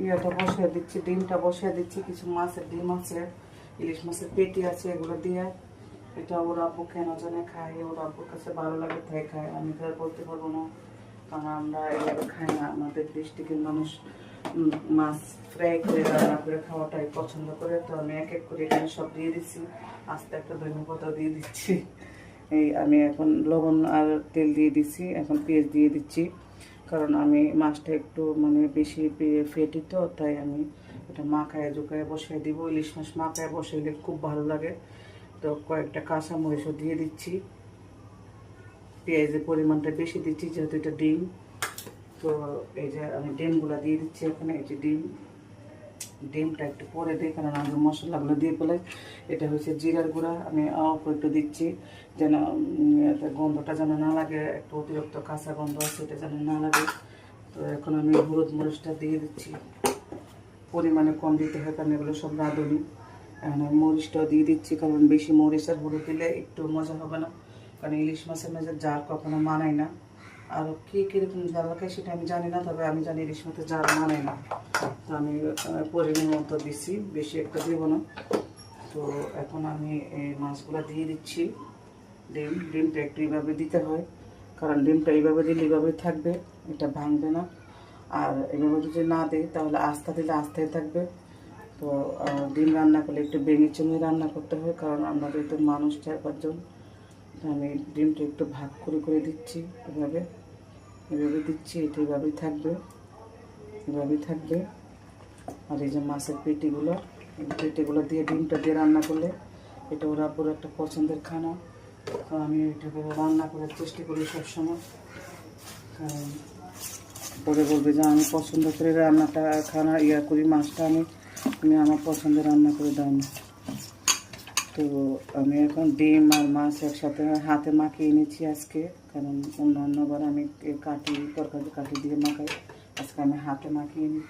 ইয়েটা বসিয়ে দিচ্ছি, ডিমটা বসিয়ে দিচ্ছি। কিছু মাছের ডিম আছে, ইলিশ মাছের পেটি আছে, এগুলো দিয়ে এটা ওর আব্বু কেন জানে খায়, ওর আব্বুর কাছে ভালো লাগে তাই খায়। আমি তো আর বলতে পারবো না, কারণ আমরা এভাবে খাই না। আমাদের ডিস্ট্রিক্টের মানুষ মাছ ফ্রাই করে রান্না করে খাওয়াটাই পছন্দ করে। তো আমি এক এক করে এখানে সব দিয়ে দিচ্ছি, আস্তে একটা ধনিয়া পাতা দিয়ে দিচ্ছি। এই আমি এখন লবণ আর তেল দিয়ে দিচ্ছি, এখন পেঁয়াজ দিয়ে দিচ্ছি, কারণ আমি মাছটা একটু মানে বেশি ফেটি তো, তাই আমি এটা মাখায় জোকায় বসিয়ে দিব। ইলিশ মাছ মাখায় বসাইলে খুব ভালো লাগে। তো কয়েকটা কাঁচামরিচও দিয়ে দিচ্ছি, পেঁয়াজের পরিমাণটা বেশি দিচ্ছি যেহেতু এটা ডিম। তো এই যে আমি ডিমগুলো দিয়ে দিচ্ছি এখানে। এই যে ডিমটা একটু পরে দিই, কারণ আগে মশলাগুলো দিয়ে ফেলে। এটা হচ্ছে জিরার গুঁড়া, আমি অল্প একটু দিচ্ছি যেন এতে গন্ধটা যেন না লাগে, একটু অতিরিক্ত কাঁচা গন্ধ আছে এটা যেন না লাগে। তো এখন আমি হলুদ মরিচটা দিয়ে দিচ্ছি, পরিমাণে কম দিতে হয় কারণ এগুলো সব রাঁধুনি। এখন আমি মরিচটাও দিয়ে দিচ্ছি, কারণ বেশি মরিচ আর হলুদ দিলে একটু মজা হবে না, কারণ ইলিশ মাছের মাঝে জাল কখনো মানায় না। আর কে কীরকম জাল খায় সেটা আমি জানি না, তবে আমি জানি ইলিশ মাছের জাল মানায় না। তো আমি পরিমাণ মতো দিচ্ছি, বেশি একটা দেব না। তো এখন আমি এই মাছগুলো দিয়ে দিচ্ছি। ডিমটা একটু এইভাবে দিতে হয়, কারণ ডিমটা এইভাবে দিলে এইভাবে থাকবে, এটা ভাঙবে না। আর এভাবে যদি না দিই তাহলে আস্থা দিলে আস্থায় থাকবে। তো ডিম রান্না করলে একটু ভেঙে চুঙে রান্না করতে হয়, কারণ আমরা যেহেতু মানুষ 4-5 জন। আমি ডিমটা একটু ভাগ করে করে দিচ্ছি, এভাবে এভাবে দিচ্ছি, এটা এভাবেই থাকবে, এভাবেই থাকবে। আর এই যে মাছের পেটিগুলো, এই পেটিগুলো দিয়ে ডিমটা দিয়ে রান্না করলে এটা ওরা পুরো একটা পছন্দের খানা। তো আমি এটাকে রান্না করার চেষ্টা করি সবসময়, কারণ পরে বলবে যে আমি পছন্দ করে রান্নাটা খানা করি, মাছটা আমি আমার পছন্দের রান্না করে দাও না। তো আমি এখন ডিম আর মাছ একসাথে হাতে মাখিয়ে নিচ্ছি আজকে, কারণ অন্যবার আমি তরকারি কাটি দিয়ে মাখাই, আজকে আমি হাতে মাখিয়ে নিচ্ছি।